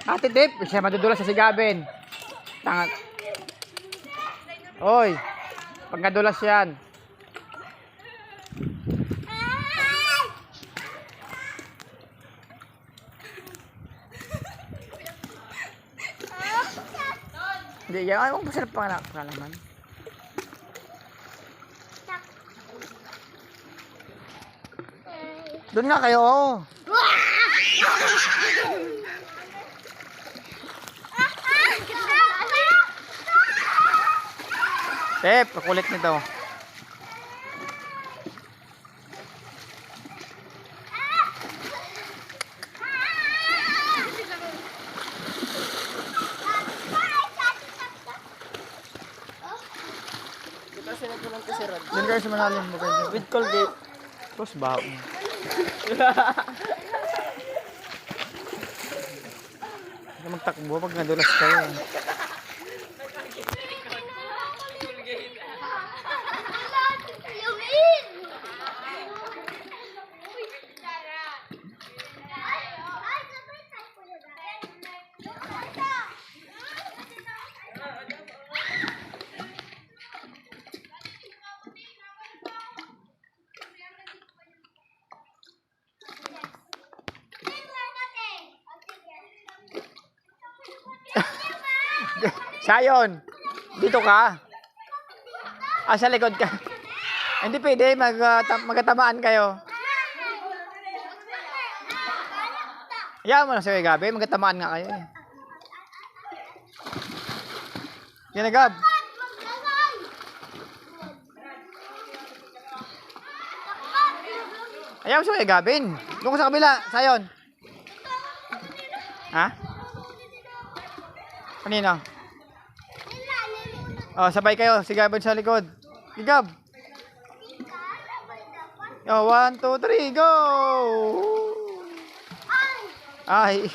Ate Dip, siya madudulas sa sigabin. Tangat. Oy, pag nadulas yan. Hindi, yan. Ay, huwag masarap pangalaman. Doon nga kayo. Tep, kulit nito. Doon kayo sa malalim mo kayo. With Colgate. Tapos baon. Hindi magtakbo pag nadulas kayo. Sayon, dito ka. Ah, sa likod ka. Hindi pwede, magkatamaan kayo. Hayaan mo na si Gabi, magkatamaan nga kayo. Yan na, Gab. Hayaan mo si Gabin. Doon ko sa kabila, Sayon. Ha? Kanina? Oh, sabay kayo. Si Gabin sa likod. Si Gab. Oh, 1, 2, 3, go! Ay.